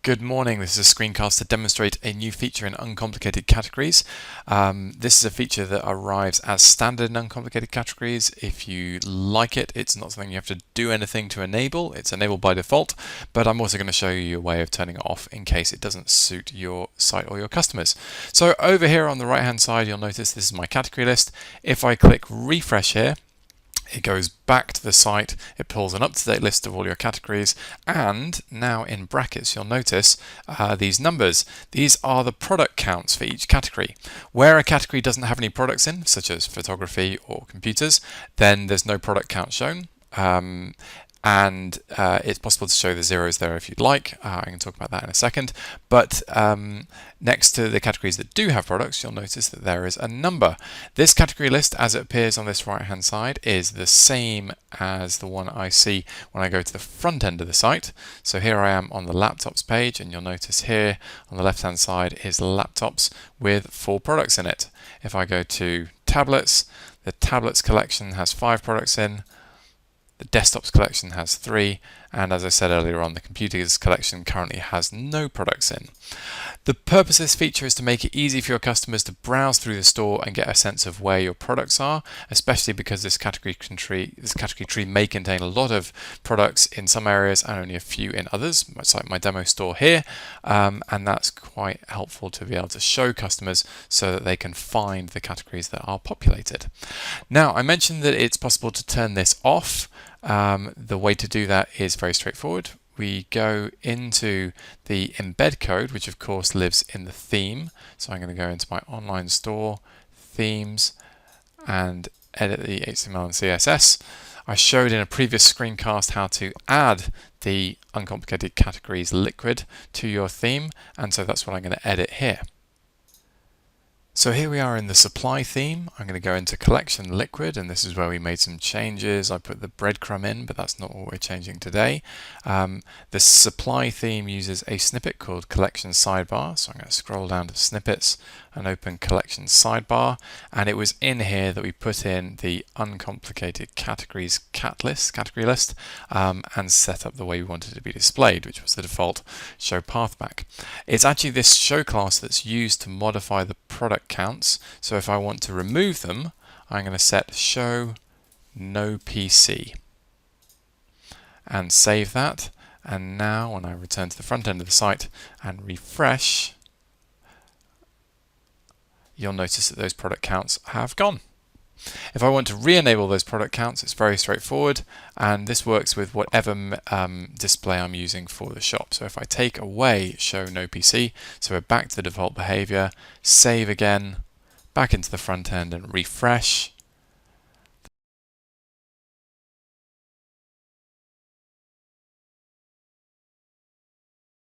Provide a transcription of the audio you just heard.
Good morning. This is a screencast to demonstrate a new feature in uncomplicated categories. This is a feature that arrives as standard in uncomplicated categories. If you like it, it's not something you have to do anything to enable. It's enabled by default, but I'm also going to show you a way of turning it off in case it doesn't suit your site or your customers. So over here on the right hand side, you'll notice this is my category list. If I click refresh here, it goes back to the site, it pulls an up-to-date list of all your categories, and now in brackets you'll notice these numbers. These are the product counts for each category. Where a category doesn't have any products in, such as photography or computers, then there's no product count shown. It's possible to show the zeros there if you'd like. I can talk about that in a second. But next to the categories that do have products, you'll notice that there is a number. This category list, as it appears on this right-hand side, is the same as the one I see when I go to the front end of the site. So here I am on the laptops page, and you'll notice here on the left-hand side is laptops with 4 products in it. If I go to tablets, the tablets collection has 5 products in. The desktops collection has 3, and as I said earlier on, the computers collection currently has no products in. The purpose of this feature is to make it easy for your customers to browse through the store and get a sense of where your products are, especially because this category tree may contain a lot of products in some areas and only a few in others, much like my demo store here, and that's quite helpful to be able to show customers so that they can find the categories that are populated. Now, I mentioned that it's possible to turn this off. The way to do that is very straightforward. We go into the embed code, which of course lives in the theme. So I'm going to go into my online store, themes, and edit the HTML and CSS. I showed in a previous screencast how to add the uncomplicated categories liquid to your theme, and so that's what I'm going to edit here. So here we are in the supply theme. I'm going to go into collection liquid, and this is where we made some changes. I put the breadcrumb in, but that's not what we're changing today. The supply theme uses a snippet called collection sidebar. So I'm going to scroll down to snippets and open collection sidebar. And it was in here that we put in the uncomplicated categories category list, and set up the way we wanted it to be displayed, which was the default show path back. It's actually this show class that's used to modify the product counts. So if I want to remove them, I'm going to set show no PC and save that. And now when I return to the front end of the site and refresh, you'll notice that those product counts have gone. If I want to re-enable those product counts, it's very straightforward, and this works with whatever display I'm using for the shop. So if I take away show no PC, so we're back to the default behavior, save again, back into the front end and refresh,